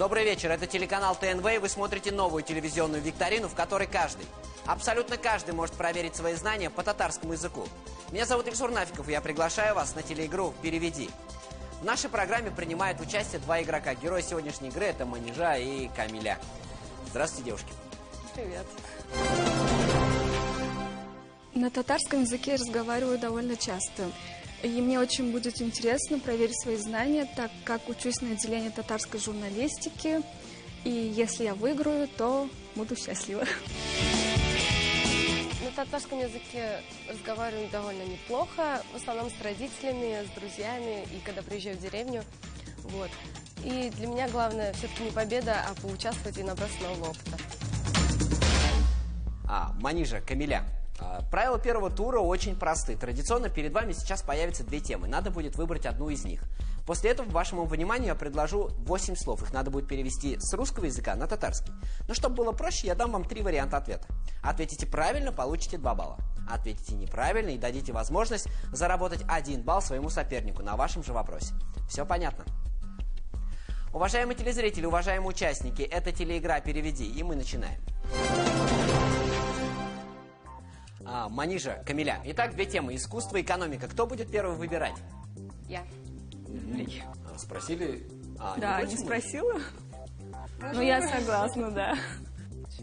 Добрый вечер, это телеканал ТНВ, и вы смотрите новую телевизионную викторину, в которой каждый, абсолютно каждый может проверить свои знания по татарскому языку. Меня зовут Ильсур Нафиков, и я приглашаю вас на телеигру «Переведи». В нашей программе принимают участие два игрока. Герои сегодняшней игры – это Манижа и Камиля. Здравствуйте, девушки. Привет. На татарском языке я разговариваю довольно часто. И мне очень будет интересно проверить свои знания, так как учусь на отделении татарской журналистики. И если я выиграю, то буду счастлива. На татарском языке разговариваю довольно неплохо. В основном с родителями, с друзьями и когда приезжаю в деревню. Вот. И для меня главное все-таки не победа, а поучаствовать и набраться нового опыта. Манижа, Камиля. Правила первого тура очень просты. Традиционно перед вами сейчас появятся две темы. Надо будет выбрать одну из них. После этого, вашему вниманию, я предложу 8 слов. Их надо будет перевести с русского языка на татарский. Но чтобы было проще, я дам вам 3 варианта ответа. Ответите правильно, получите 2 балла. Ответите неправильно и дадите возможность заработать 1 балл своему сопернику на вашем же вопросе. Все понятно? Уважаемые телезрители, уважаемые участники, это телеигра «Переведи», и мы начинаем. Манижа, Камиля. Итак, две темы. Искусство и экономика. Кто будет первым выбирать? Я. Спросили? Да, не спросила? Ну, я согласна, да.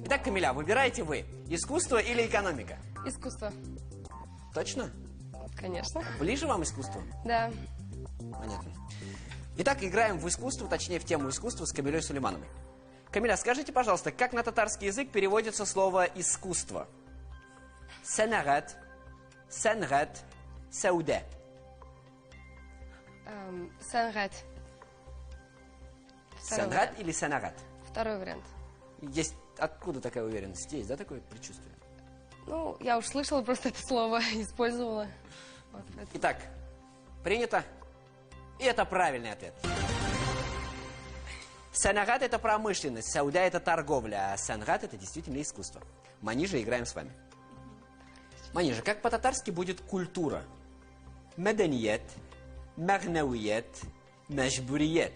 Итак, Камиля, выбираете вы. Искусство или экономика? Искусство. Точно? Конечно. Ближе вам искусство? Да. Понятно. Итак, играем в искусство, точнее в тему искусства с Камилей Сулеймановой. Камиля, скажите, пожалуйста, как на татарский язык переводится слово «искусство»? Санагат, сангат, сауде. Сангат. Сангат или санагат? Второй вариант. Есть, откуда такая уверенность? Есть, да, такое предчувствие? Ну, я уж слышала просто это слово, использовала. Вот, Итак, принято. И это правильный ответ. Санагат – это промышленность, сауда – это торговля, а сангат – это действительно искусство. Манижа, играем с вами. Манижа, как по-татарски будет культура? Маданият, магнауият, мәжбурият.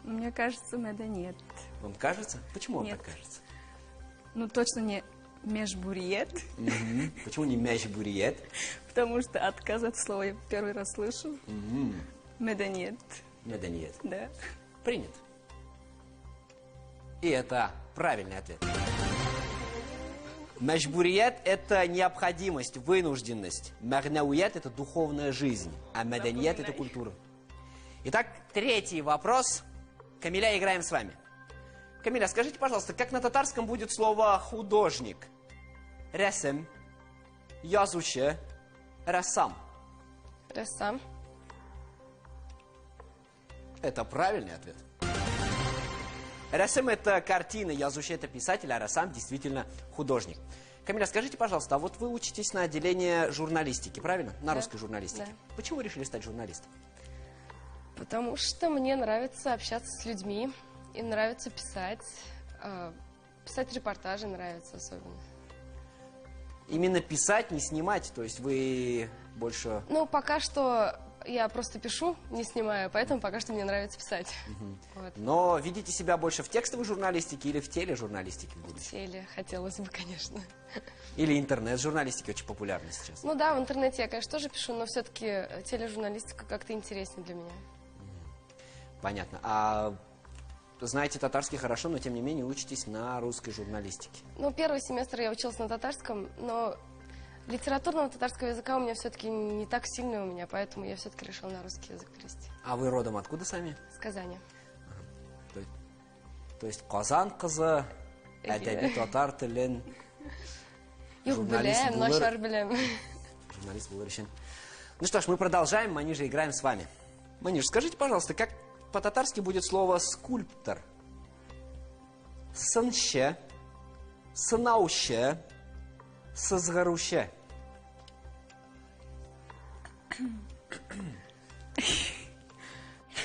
Мне кажется, нет. Вам кажется? Почему вам Нет. так кажется? Ну, точно не межбуриет, Почему не мәжбурият? потому что отказ от слова я первый раз слышу. Меданет. Маданият. Да. Принят. И это правильный ответ. Мәжбурият – это необходимость, вынужденность. Магнауият – это духовная жизнь, а маданият – это культура. Итак, третий вопрос. Камиля, играем с вами. Камиля, скажите, пожалуйста, как на татарском будет слово «художник»? Рәсем, язучы, рассам. Рассам. Это правильный ответ. Рәсем – это картина, язучи – это писатель, а рассам действительно художник. Камиля, скажите, пожалуйста, а вот вы учитесь на отделении журналистики, правильно? На русской журналистике. Да. Почему решили стать журналистом? Потому что мне нравится общаться с людьми, и нравится писать. Писать репортажи нравится особенно. Именно писать, не снимать, то есть вы больше... Ну, пока что я просто пишу, не снимаю, поэтому пока что мне нравится писать. Вот. Но видите себя больше в текстовой журналистике или в тележурналистике в будущем? Теле хотелось бы, конечно. Или интернет-журналистики очень популярны сейчас? Ну да, в интернете я, конечно, тоже пишу, но все-таки тележурналистика как-то интереснее для меня. Понятно. А знаете татарский хорошо, но тем не менее учитесь на русской журналистике. Ну, первый семестр я училась на татарском, но литературного татарского языка у меня все-таки не так сильно у меня, поэтому я все-таки решила на русский язык перевести. А вы родом откуда сами? С Казани. То есть Казан кызы, әдәби татар телен Юг белем, начар белем. журналист был решен. Ну что ж, мы продолжаем, Манижа, играем с вами. Маниж, скажите, пожалуйста, как по-татарски будет слово скульптор? Сынще, сынауще, сызгаруще.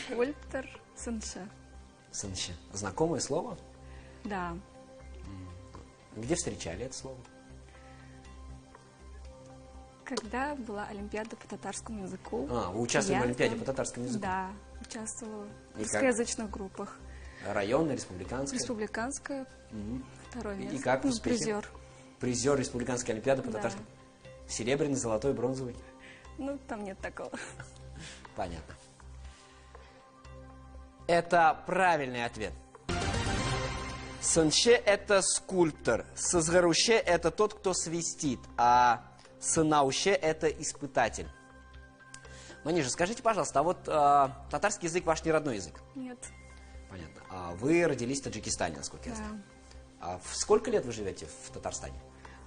Скульптор сынша. Сынще. Знакомое слово? Да. Где встречали это слово? Когда была Олимпиада по татарскому языку. Вы участвовали в Олимпиаде там, по татарскому языку? Да, участвовала в И как? русскоязычных группах. Районная, республиканская? Республиканская, второе место. И как успехи? Призер. Призер Республиканской Олимпиады по Да. татарскому? Серебряный, золотой, бронзовый? Ну, там нет такого. Понятно. Это правильный ответ. Сынше – это скульптор, сызгаруще – это тот, кто свистит, а сынауще – это испытатель. Манижа, скажите, пожалуйста, а вот татарский язык ваш не родной язык? Нет. Понятно. А вы родились в Таджикистане, насколько я знаю. А в сколько лет вы живете в Татарстане?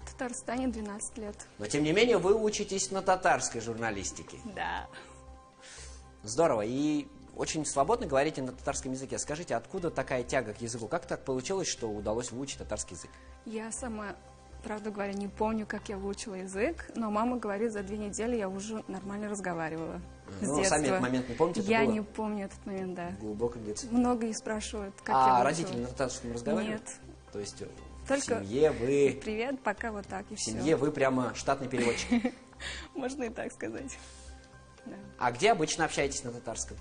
В Татарстане 12 лет. Но, тем не менее, вы учитесь на татарской журналистике. Да. Здорово. И очень свободно говорите на татарском языке. Скажите, откуда такая тяга к языку? Как так получилось, что удалось выучить татарский язык? Я сама, правду говоря, не помню, как я выучила язык, но мама говорит, за 2 недели я уже нормально разговаривала. С Ну, детства. сами этот момент не помните? Это Я было не помню этот момент, да. глубоко где-то. Многие спрашивают, как я А выучила. родители на татарском разговаривают? Нет. То есть Только в семье вы... Привет, пока вот так и В все. семье вы прямо штатный переводчик. Можно и так сказать. Да. А где обычно общаетесь на татарском?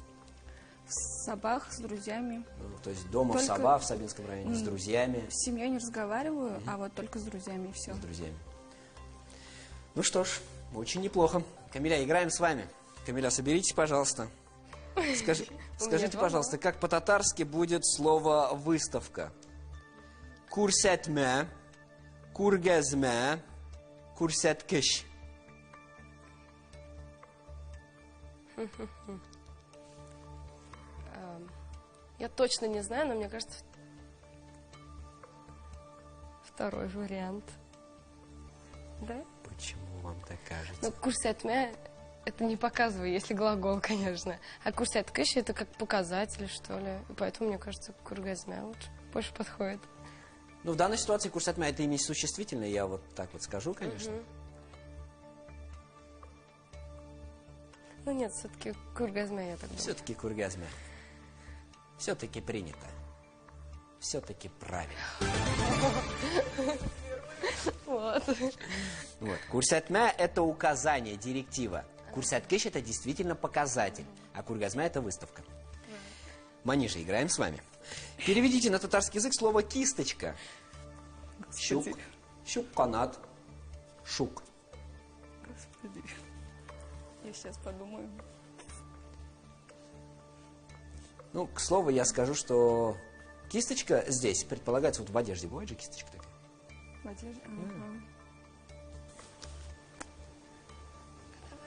В Сабах с друзьями. Ну, то есть дома в Только- Саба, в Сабинском районе, с друзьями? С семьей не разговариваю, а вот только с друзьями и все. С друзьями. Ну что ж, очень неплохо. Камиля, играем с вами. Камиля, соберитесь, пожалуйста. Скажите, два пожалуйста, как по-татарски будет слово «выставка»? Курсетме, кургезме, курсеткиш. Я точно не знаю, но мне кажется, второй вариант. Да? Почему вам так кажется? Ну, курсетме это не показываю, если глагол, конечно. А курсеткыш это как показатель, что ли. И поэтому, мне кажется, кургазме лучше, больше подходит. Ну, в данной ситуации курсетме это имя существительное, я вот так вот скажу, конечно. Ну нет, все-таки кургазме, я так думаю. Все-таки кургазме. Все-таки принято. Все-таки правильно. Вот. Вот. Курсетме – это указание, директива. Курсеткиш – это действительно показатель. А кургазме – это выставка. Манижа, играем с вами. Переведите на татарский язык слово «кисточка». Щук. Щук-канат. Шук. Господи. Я сейчас подумаю. Ну, к слову, я скажу, что кисточка здесь предполагается вот в одежде. Бывает же кисточка такая? В одежде? Ага.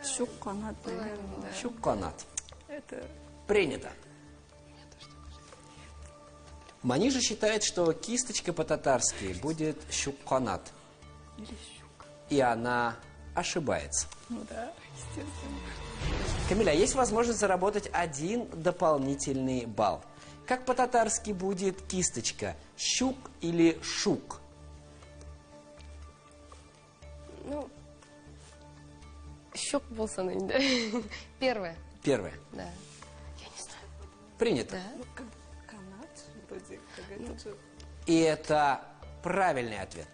Щук-канат, наверное, да. Щук-канат. Это Принято. Манижа считает, что кисточка по-татарски будет щук-канат. или щук. И она ошибается. Ну да, естественно. Камиля, есть возможность заработать 1 дополнительный балл. Как по-татарски будет кисточка? Щук или шук? Ну, щек был санынь, да? Первое, Первое. да. Я не знаю. Принято. Да? Ну, как канат, вроде, как это же... И это правильный ответ.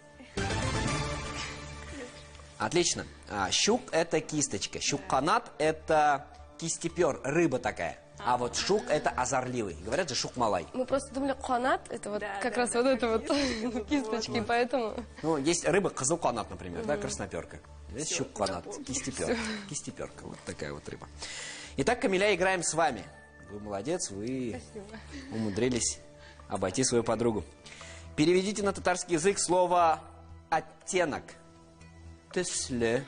Отлично. Щук – это кисточка. Щук-канат – это кистепер, рыба такая. А вот шук – это озорливый. Говорят же шук-малай. Мы просто думали, канат, это вот Да, как да, раз да, вот это как вот кисточки, поэтому... Ну, есть рыба кызыл-канат, например, да, красноперка. Есть щук-канат, кистеперка. Кистеперка, вот такая вот рыба. Итак, Камиля, играем с вами. Вы молодец, вы умудрились обойти свою подругу. Переведите на татарский язык слово «оттенок». Төсле,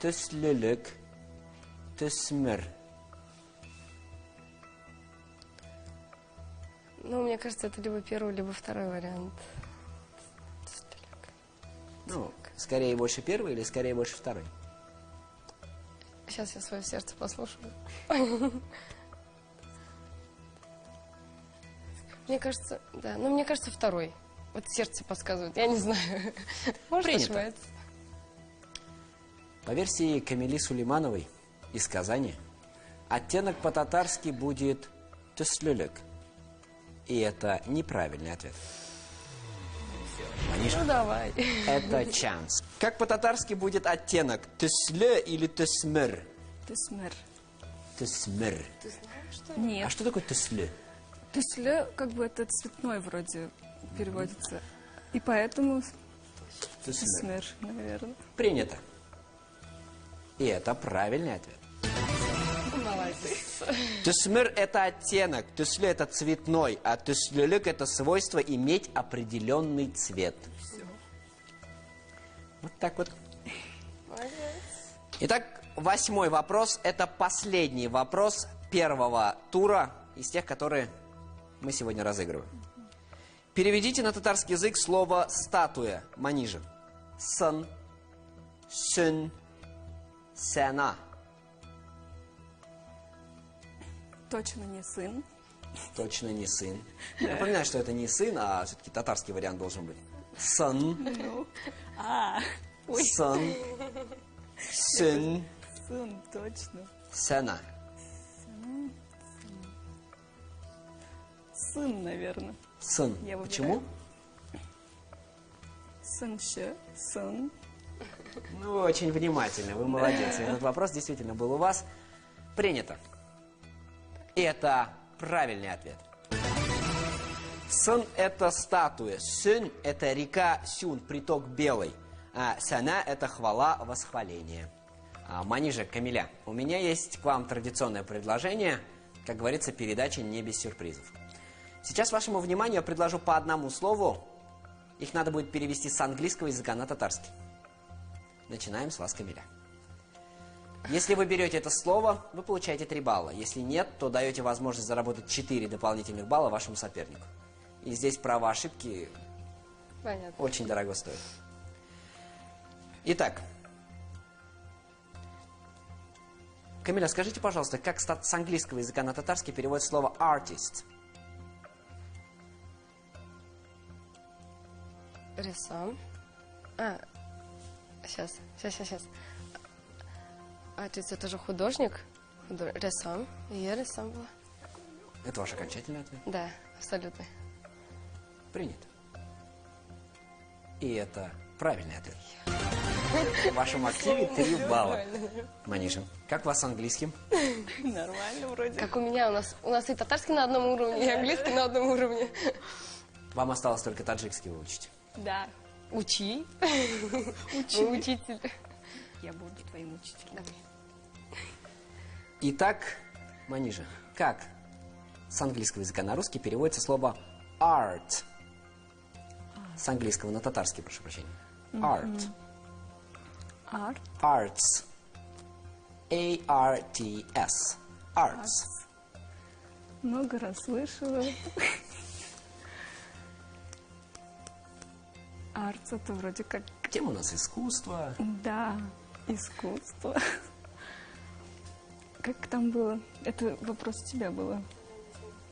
төслелек, төсмер. Ну, мне кажется, это либо первый, либо второй вариант. Ну, скорее больше первый или скорее больше второй? Сейчас я свое сердце послушаю. Мне кажется, да. Ну, мне кажется, второй. Вот сердце подсказывает. Я не знаю. Может, Принято. ошибается. По версии Камили Сулеймановой из Казани, оттенок по-татарски будет төслелек. И это неправильный ответ. Манижа, Ну, давай. это шанс. Как по-татарски будет оттенок? Тесле или тесмер? Тесмер. Тесмер. Ты знаешь, что? Нет. А что такое тесле? Тесле, как бы это цветной вроде переводится. И поэтому Тесле. тесмер, наверное. Принято. И это правильный ответ. Молодец. Тесмер – это оттенок, тесле – это цветной, а теслелек – это свойство иметь определенный цвет. Вот так вот. Молодец. Итак, 8-й вопрос – это последний вопрос первого тура из тех, которые мы сегодня разыгрываем. Переведите на татарский язык слово «статуя» маниже. Сын, сын, сена. Точно не сын. Точно не сын. Напоминаю, что это не сын, а все-таки татарский вариант должен быть. Сын, Ой, сын, сын, сын, точно. сена. Сын, наверное. Сын. Я выбираю. Почему? Сыншы, сын. Ну, вы очень внимательны, вы молодец. Этот вопрос действительно был у вас. Принято. И это правильный ответ. Сын – это статуя. Сюн – это река Сюн, приток Белый. А сана – это хвала, восхваление. Маниже, Камиля, у меня есть к вам традиционное предложение. Как говорится, передача не без сюрпризов. Сейчас вашему вниманию я предложу по одному слову. Их надо будет перевести с английского языка на татарский. Начинаем с вас, Камиля. Если вы берете это слово, вы получаете 3 балла. Если нет, то даете возможность заработать 4 дополнительных балла вашему сопернику. И здесь право ошибки Понятно. очень дорого стоит. Итак. Камиля, скажите, пожалуйста, как с английского языка на татарский переводится слово artist? Рисам. Сейчас. Артист это же художник. Рисам. И я рисам была. Это ваш окончательный ответ? Да, абсолютно. Принято. И это правильный ответ. В вашем активе 3 балла. Маниша, как у вас с английским? Нормально вроде. Как у меня, у нас и татарский на одном уровне, и английский на одном уровне. Вам осталось только таджикский выучить. Да. Учи. Учи. Вы учитель. Я буду твоим учителем. Давай. Итак, Манижа, как с английского языка на русский переводится слово art? С английского на татарский, прошу прощения. Art. Арт. Arts. A-R-T-S. Arts. Много раз слышала. Арт это вроде как... Тема у нас искусство. Да, искусство. Как там было? Это вопрос у тебя было.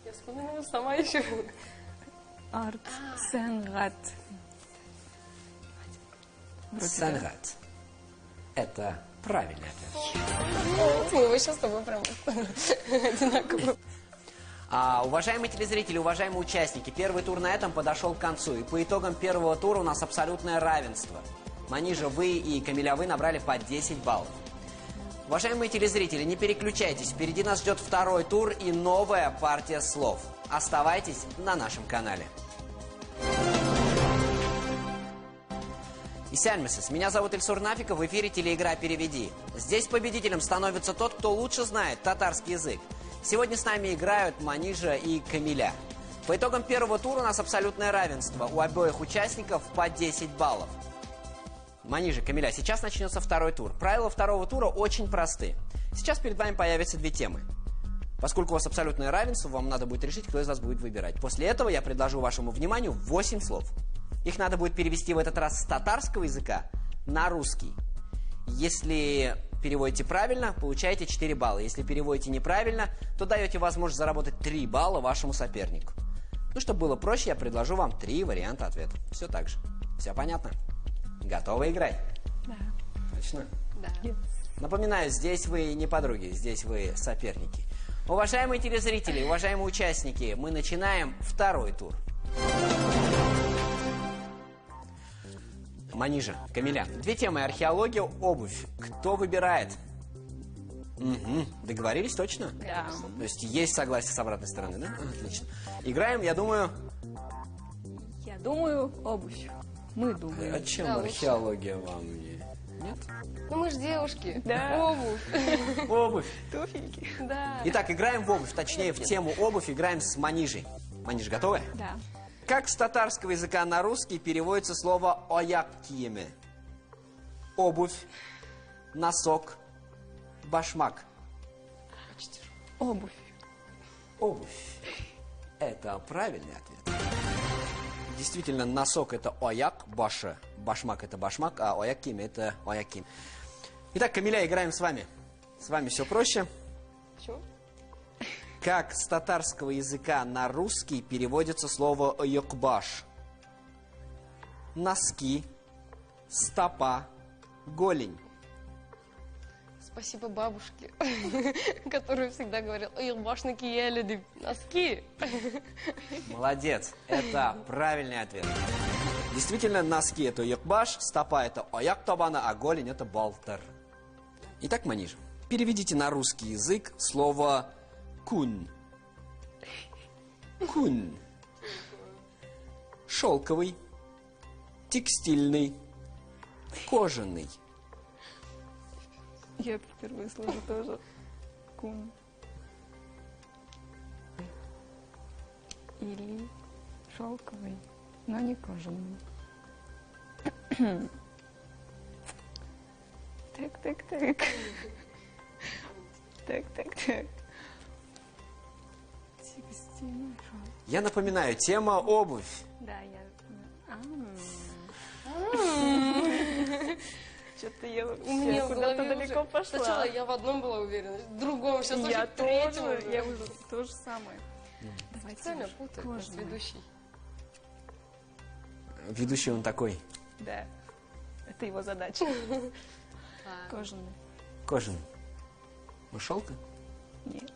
Я вспоминаю сама еще. Арт. Сенгат. Сангат. Это правильный ответ. Мы вы сейчас с тобой прям одинаково. Уважаемые телезрители, уважаемые участники, первый тур на этом подошел к концу. И по итогам первого тура у нас абсолютное равенство. Манижа, вы и Камиля, вы набрали по 10 баллов. Уважаемые телезрители, не переключайтесь. Впереди нас ждет второй тур и новая партия слов. Оставайтесь на нашем канале. Исянмисис, меня зовут Ильсур Нафиков, в эфире телеигра «Переведи». Здесь победителем становится тот, кто лучше знает татарский язык. Сегодня с нами играют Манижа и Камиля. По итогам первого тура у нас абсолютное равенство. У обоих участников по 10 баллов. Манижа, Камиля, сейчас начнется второй тур. Правила второго тура очень просты. Сейчас перед вами появятся 2 темы. Поскольку у вас абсолютное равенство, вам надо будет решить, кто из вас будет выбирать. После этого я предложу вашему вниманию 8 слов. Их надо будет перевести в этот раз с татарского языка на русский. Если переводите правильно, получаете 4 балла. Если переводите неправильно, то даете возможность заработать 3 балла вашему сопернику. Ну, чтобы было проще, я предложу вам 3 варианта ответа. Все так же. Все понятно? Готовы играть? Да. Точно? Да. Напоминаю, здесь вы не подруги, здесь вы соперники. Уважаемые телезрители, уважаемые участники, мы начинаем второй тур. Манижа, Камиля. Две темы: археология, обувь. Кто выбирает? Угу. Договорились точно? Да. То есть согласие с обратной стороны, да? Отлично. Играем, я думаю... Я думаю, обувь. Мы думаем. А чем Да, археология вам? Нет? Ну мы же девушки. Да. Обувь. Обувь. Туфельки. Да. Итак, играем в обувь, точнее в тему обувь играем с Манижей. Манижа, готовы? Да. Как с татарского языка на русский переводится слово «ояк киеме»? Обувь, носок, башмак. Обувь. Обувь. Это правильный ответ. Действительно, носок это ояк, баша. Башмак это башмак, а ояк киеме это ояк киеме. Итак, Камиля, играем с вами. С вами все проще. Почему? Как с татарского языка на русский переводится слово «ойокбаш»? Носки, стопа, голень. Спасибо бабушке, которая всегда говорила: ой, башники ели, носки. Молодец, это правильный ответ. Действительно, носки это ойокбаш, стопа это ояк табана, а голень это балтер. Итак, Манижа, переведите на русский язык слово «кун». Кун. Шелковый, текстильный, кожаный. Я впервые слышу тоже. Кун. Или шелковый, но не кожаный. Так. Так. Текстильный шелк. Я напоминаю, тема обувь. Да, я... Что-то я Мне вообще в куда-то голове далеко уже- пошла. Сначала я в одном была уверена, в другом, сейчас Я уже в третьем тоже, уже. я уже то же самое. Давайте Специально уже путаю нас кожаный. ведущий. Ведущий он такой. Да, это его задача. Кожаный. Кожаный. Ну, шелка? Нет.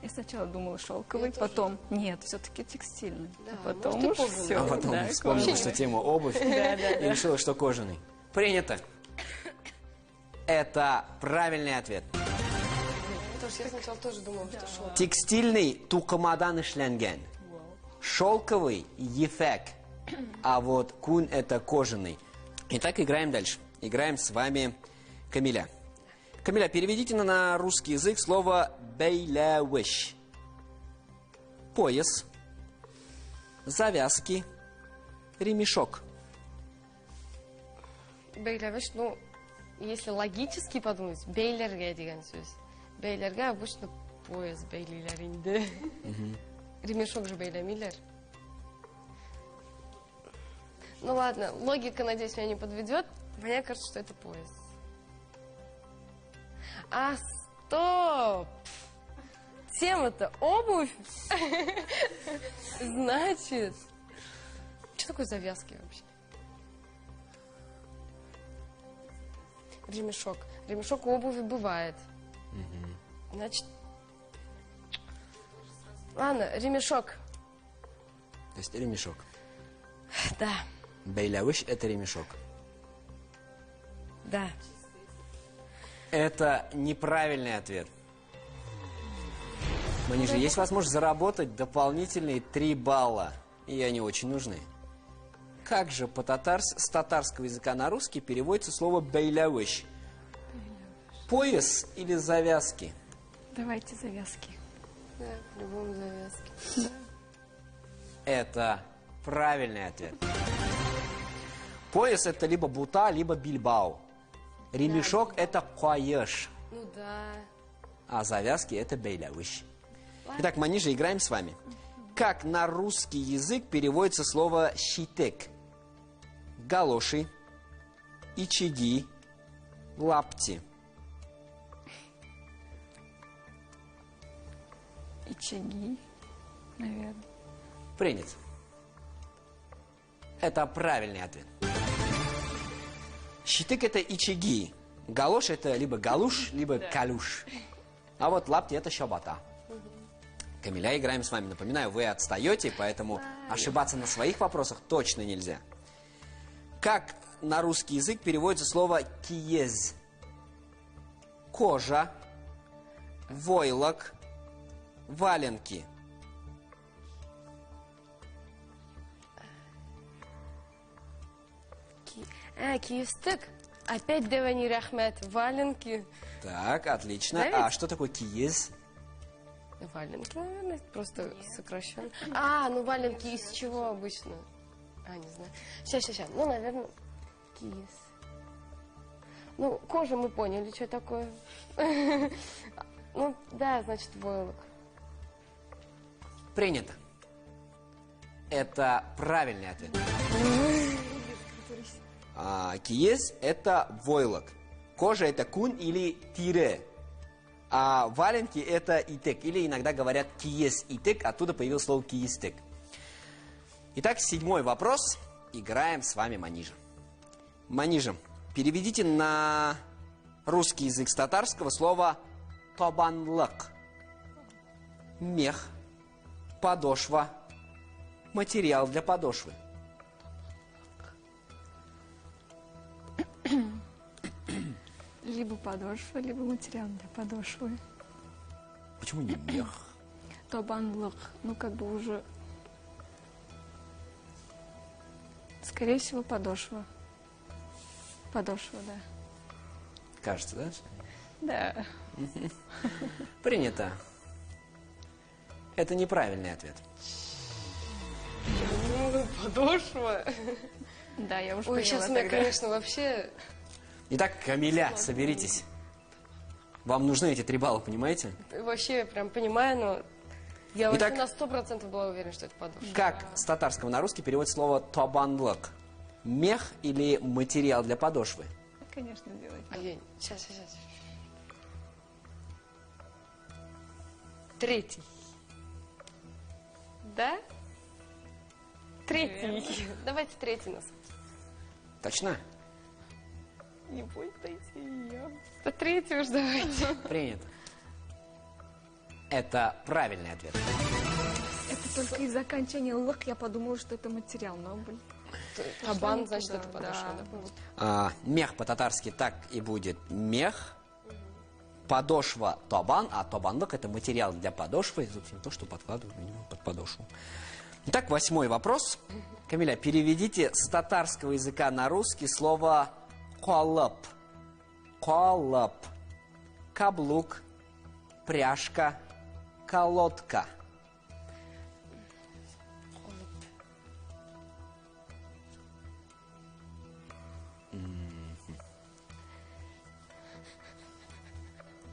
Я сначала думала шелковый, Я тоже. потом нет, все-таки текстильный. Да, А потом может, и уж кожаный. все. А потом вспомнил, что тема обувь. И решила, что кожаный. Принято. Это правильный ответ. Потому что я сначала тоже думала, что шелк. Текстильный тукамадан ишленген. Шелковый ефек. А вот кун это кожаный. Итак, играем дальше. Играем с вами Камиля. Камиля, переведите на русский язык слово бейлявиш. Пояс, завязки, ремешок. Бейлявиш, ну, если логически подумать, бейлерге деген сөз. Бейлерге обычно пояс бейлилер инде. Ремешок же бейлемилер. Ну ладно, логика, надеюсь, меня не подведет. Мне кажется, что это пояс. А, стоп! Тема-то обувь. Значит, что такое завязки вообще? Ремешок. Ремешок у обуви бывает. Значит, ладно, ремешок. То есть ремешок. Да, Бейлявиш это ремешок. да. Это неправильный ответ. Манижа, есть возможность заработать дополнительные 3 балла. И они очень нужны. Как же с татарского языка на русский переводится слово бейлявиш? Пояс или завязки? Давайте завязки. Да, по-любому завязки. Это правильный ответ. Пояс это либо бута, либо бильбау. Ремешок это куаеш. Ну да. А завязки это бейлявиш. Итак, Манижа, играем с вами. Как на русский язык переводится слово щитек? Галоши, ичиги, лапти. Ичаги, наверное. Принят. Это правильный ответ. Щитык это ичиги. Галош это либо галуш, либо калуш. А вот лапти это щобота. Камиля, играем с вами. Напоминаю, вы отстаете, поэтому ошибаться на своих вопросах точно нельзя. Как на русский язык переводится слово киез. Кожа, войлок, валенки. Киевстык. Опять Девани Рахмет. Валенки. Так, отлично. Да ведь? А что такое киез? Валенки, наверное, просто сокращенно. Ну валенки из чего обычно? Не знаю. Сейчас. Ну, наверное, киез. Ну, кожа мы поняли, что такое. Ну, да, значит, войлок. Принято. Это правильный ответ. Киез – это войлок. Кожа – это кун или тире. А валенки – это итек. Или иногда говорят киез итек, оттуда появилось слово киестек. Итак, 7-й вопрос. Играем с вами манижа. Манижа, переведите на русский язык с татарского слово табанлык. Мех, подошва, материал для подошвы. Либо подошва, либо материал для подошвы. Почему не мех? Табанлык. Ну, как бы уже... Скорее всего, подошва. Подошва, да. Кажется, да? Да. Принято. Это неправильный ответ. Подошва. Да, я уже Ой, поняла сейчас меня, тогда. конечно, вообще... Итак, Камиля, соберитесь. Вам нужны эти 3 балла, понимаете? Вообще, прям понимаю, но... Я Итак, вообще на 100% была уверена, что это подошва. Как с татарского на русский переводится слово табанлык? Мех или материал для подошвы? Конечно, делать. Сейчас. Третий. Да? Третий. Давайте третий нас. Точно? Не путайте ее. Да третий уж давайте. Принято. Это правильный ответ. Это только из-за окончания лык я подумала, что это материал, но, блин. Табан, значит, Да, это подошва, да. да? Мех по-татарски так и будет мех. Подошва табан, а табанлык это материал для подошвы, собственно, то, что подкладывают на него под подошву. Итак, 8-й вопрос. Камиля, переведите с татарского языка на русский слово колоп. Колоп. Каблук, пряжка, колодка.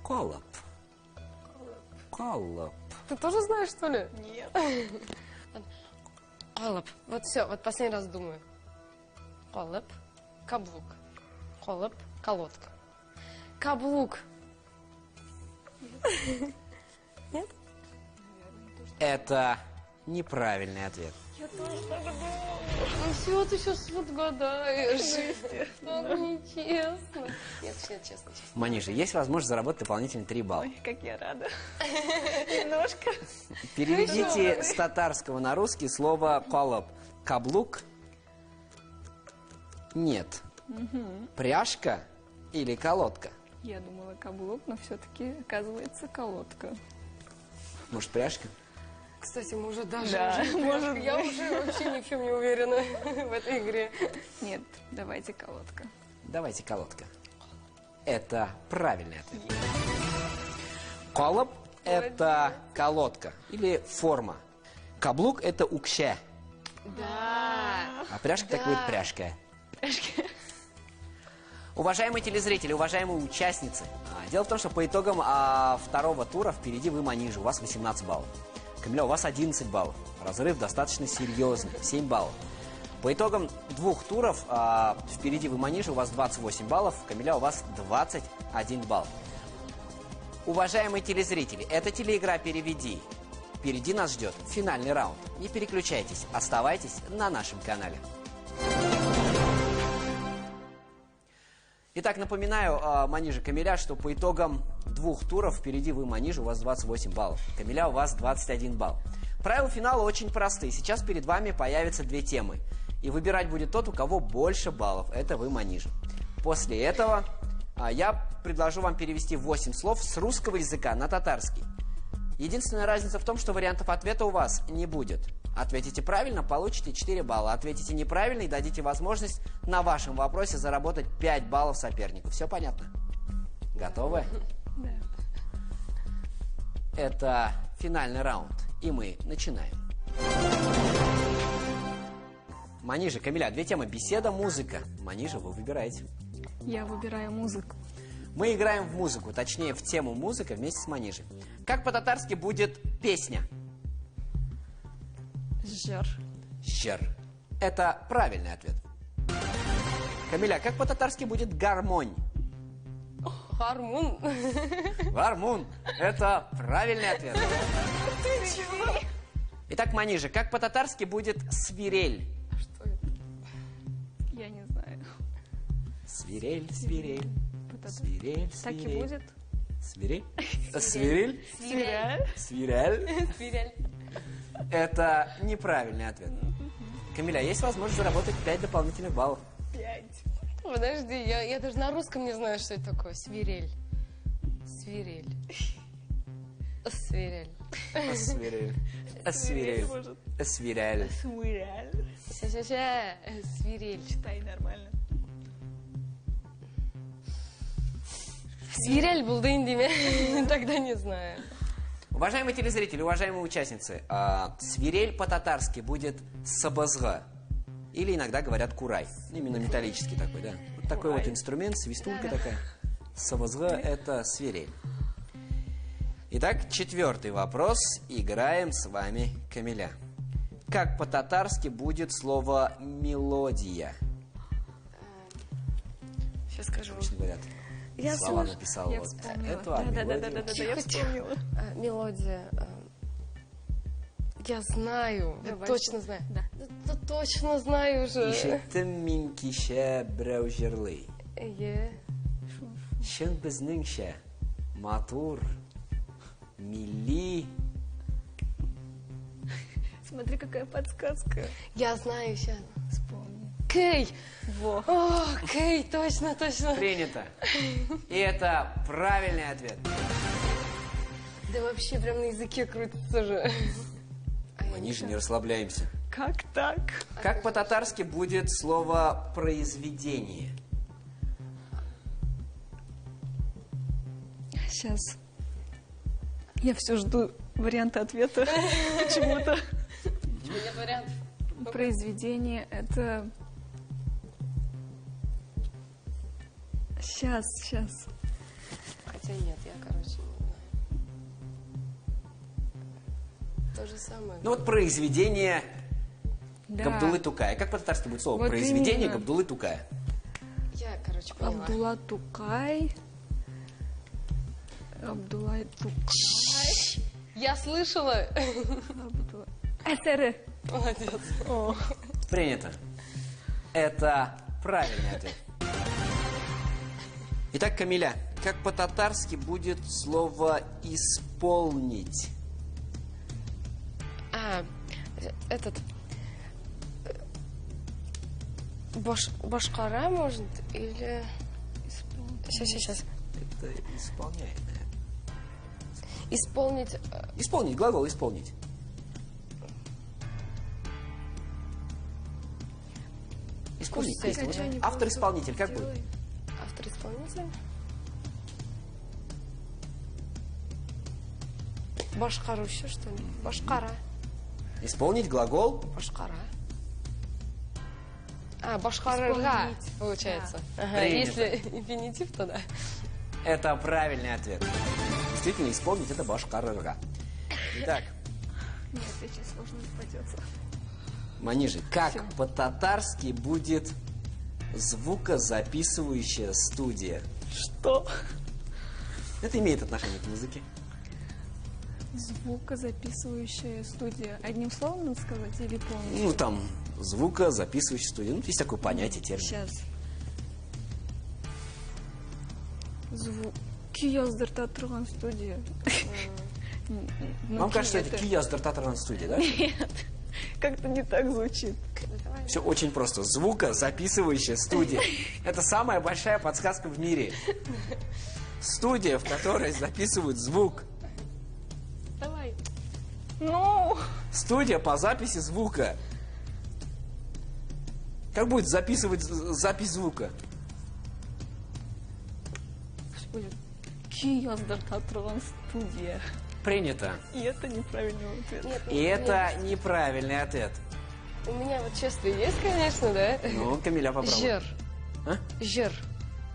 Колоп. Колоп. Ты тоже знаешь, что ли? Нет. Колоп. Вот все, вот последний раз думаю. Колоп, каблук. Колоп, колодка. Каблук. Нет? Это неправильный ответ. Ну все, ты сейчас вот гадаешь. Так нечестно. Нет, честно. Манижа, есть возможность заработать дополнительные 3 балла. Ой, как я рада. Немножко. Переведите с татарского на русский слово колоп. Каблук? Нет. Пряжка или колодка? Я думала каблук, но все-таки оказывается колодка. Может, пряжка? Кстати, мы уже даже... Да, может Я уже вообще ни в чем не уверена в этой игре. Нет, давайте колодка. Давайте колодка. Это правильный ответ. Колоп – это колодка или форма. Каблук – это укще. Да. А пряжка так будет пряжка. Уважаемые телезрители, уважаемые участницы, дело в том, что по итогам 2-го тура впереди вы Манижа, у вас 18 баллов. Камиля, у вас 11 баллов. Разрыв достаточно серьезный, 7 баллов. По итогам 2 туров впереди вы Манижа, у вас 28 баллов, Камиля, у вас 21 балл. Уважаемые телезрители, это телеигра «Переведи». Впереди нас ждет финальный раунд. Не переключайтесь, оставайтесь на нашем канале. Итак, напоминаю, Манижа, Камиля, что по итогам 2 туров впереди вы Манижа, у вас 28 баллов. Камиля, у вас 21 балл. Правила финала очень простые. Сейчас перед вами появятся 2 темы. И выбирать будет тот, у кого больше баллов. Это вы, Манижа. После этого я предложу вам перевести 8 слов с русского языка на татарский. Единственная разница в том, что вариантов ответа у вас не будет. Ответите правильно, получите 4 балла. Ответите неправильно и дадите возможность на вашем вопросе заработать 5 баллов сопернику. Все понятно? Готовы? Да. Это финальный раунд. И мы начинаем. Манижа, Камиля, 2 темы. Беседа, музыка. Манижа, вы выбираете. Я выбираю музыку. Мы играем в музыку, точнее в тему музыка вместе с Манижей. Как по-татарски будет песня? Жар. Щер. Это правильный ответ. Камиля, как по-татарски будет гармонь? Хармун. Гармун. Это правильный ответ. Итак, Манижа, как по-татарски будет свирель? Что это? Я не знаю. Свирель, свирель. Свирель, Так и свирель. будет? Свирель? Свирель? Свирель. Свирель? Свирель. Это неправильный ответ. Камиля, есть возможность заработать 5 дополнительных баллов. 5. Подожди, я даже на русском не знаю, что это такое. Свирель. Свирель. Свирель. Свирель. Свирель. Свирель. Свирель. Ща-ща-ща. Свирель. Читай нормально. Свирель был дейме. Тогда не знаю. Уважаемые телезрители, уважаемые участницы, свирель по-татарски будет сабазга. Или иногда говорят курай. Именно металлический такой, да. Вот такой вот инструмент, свистулька такая. Сабазга – это свирель. Итак, 4-й вопрос. Играем с вами, Камиля. Как по-татарски будет слово «мелодия»? Сейчас скажу. Обычно говорят. Я Слова слышу. написала. Я Вот. вспомнила. Это мелодия. Да, я вспомнила. Мелодия. Я знаю. Я Давай, точно знаю. Да. Да точно знаю уже. Ишеттем мин кише берәү җырлый. Чын безнеңчә матур, милли. Смотри, какая подсказка. Я знаю сейчас. Вспомни. Кей. Во. О, Кей, точно, точно. Принято. И это правильный ответ. Да вообще прям на языке крутится же. Мы ниже не расслабляемся. Как так? Как по-татарски будет слово «произведение»? Сейчас. Я все жду варианта ответа. Почему-то. Нет вариантов. Произведение это... Сейчас. Хотя нет, я, короче, не знаю. То же самое. Ну вот произведение Да. Габдуллы Тукая. Как по-татарски будет слово Вот «произведение» именно. Габдуллы Тукая? Я, короче, поняла. Абдулла Тукай. Абдулла Тукай. Я слышала. Абдулла... СР. Молодец. О. Принято. Это правильный ответ. Итак, Камиля, как по-татарски будет слово «исполнить»? Этот... Башкара, может, или... Сейчас. Это исполняет, наверное. Исполнить... Исполнить, глагол «исполнить». Исполнить Слушайте, песню. Качание Вот автор-исполнитель, как будет? делай. Автор-исполнитель? Башкаруща, что ли? Башкара. Исполнить глагол Башкара. Башкарага, Исполнить. получается. Ага, Принято. если инфинитив, то да. – это правильный ответ. Действительно, исполнить – это башкарага. Итак, Нет, сейчас сложно попадется. Манижи, как Всё. по-татарски будет звукозаписывающая студия? Что? Это имеет отношение к музыке. Звукозаписывающая студия. Одним словом надо сказать или полностью? Ну, там, звукозаписывающая студия. Ну, есть такое понятие, термин. Сейчас. Звук. Киоздырта тұрған студия. Вам кажется, это Кия с Дартаторан студии, да? Нет. Как-то не так звучит. Все очень просто. Звукозаписывающая студия. Это самая большая подсказка в мире. Студия, в которой записывают звук. Давай. Ну, Студия по записи звука. Как будет записывать запись звука? Киёздорда тұрған студия. Принято. И это неправильный ответ. Нет, И это неправильный ответ. у меня вот чувство есть, конечно, да? Ну, Камиля, попробуй. Жир. А? Жир.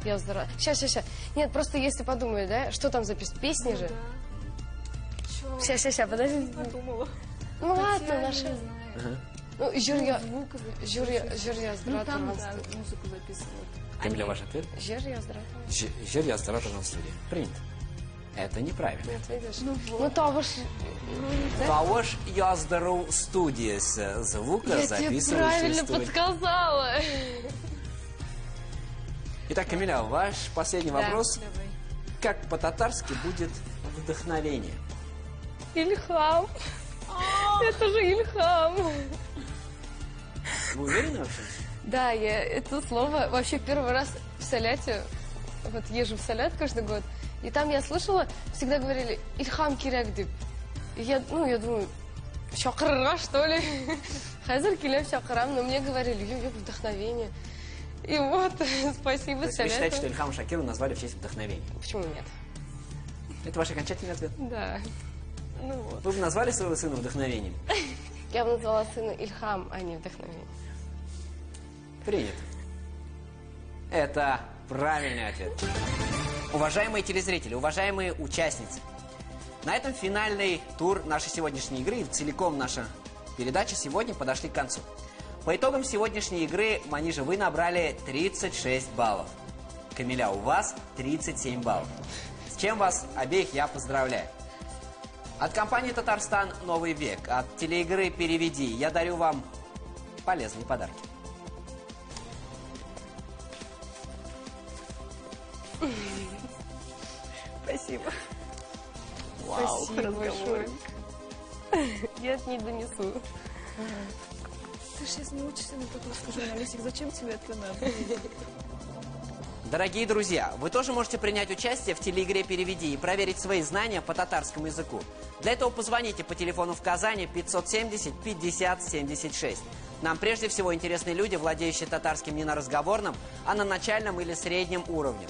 Я здорова. Сейчас. Нет, просто если подумать, да, что там записывают? Песни же. Сейчас, подожди. Подумала. Ну ладно, наши. Ага. Ну, жир я Ну, там, здорова. да, музыку записывают. Камиля, ваш ответ? Жир я здорова. Жир я оставил в студии. Принято. Это неправильно. Нет, видишь? Ну, то уж... Пауш Яздору Студиес. Я тебе Звукозаписывающая правильно студия. подсказала. Итак, Камиля, ваш последний вопрос. Давай. Как по-татарски будет вдохновение? Ильхам. Это же Ильхам. Вы уверены вообще? Да, я это слово вообще первый раз в Саляте, вот езжу в Салят каждый год, и там я слышала, всегда говорили «Ильхам Кирякдип». И я думаю, Шакрара, что ли? Хазар Килев Шакрам, но мне говорили, вдохновение. И вот, спасибо То есть вы Саляту. считаете, что Ильхама Шакиру назвали в честь вдохновения? Почему нет? Это ваш окончательный ответ? Да. Ну вот. Вы бы назвали своего сына вдохновением? Я бы назвала сына Ильхам, а не вдохновение. Принято. Это правильный ответ. Уважаемые телезрители, уважаемые участницы, на этом финальный тур нашей сегодняшней игры и целиком наша передача сегодня подошли к концу. По итогам сегодняшней игры, Манижа, вы набрали 36 баллов. Камиля, у вас 37 баллов. С чем вас обеих я поздравляю. От компании «Татарстан. Новый век», от телеигры «Переведи» я дарю вам полезные подарки. Спасибо. Вау, Спасибо большое. Я не донесу. Ты сейчас не учишься на татарской журналистике. Зачем тебе это надо? Дорогие друзья, вы тоже можете принять участие в телеигре «Переведи» и проверить свои знания по татарскому языку. Для этого позвоните по телефону в Казани 570 50 76. Нам прежде всего интересны люди, владеющие татарским не на разговорном, а на начальном или среднем уровне.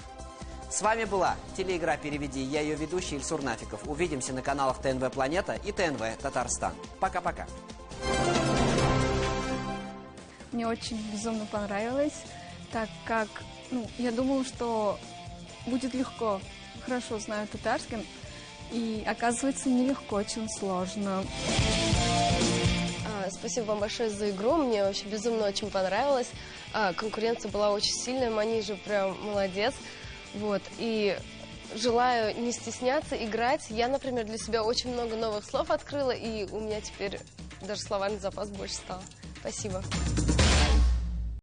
С вами была телеигра «Переведи». Я ее ведущий Ильсур Нафиков. Увидимся на каналах ТНВ «Планета» и ТНВ «Татарстан». Пока-пока. Мне очень безумно понравилось, так как, я думала, что будет легко. Хорошо знаю татарский, и оказывается нелегко, очень сложно. Спасибо вам большое за игру. Мне вообще безумно очень понравилось. Конкуренция была очень сильная. Манижа прям молодец. Вот. И желаю не стесняться, играть. Я, например, для себя очень много новых слов открыла, и у меня теперь даже словарный запас больше стал. Спасибо.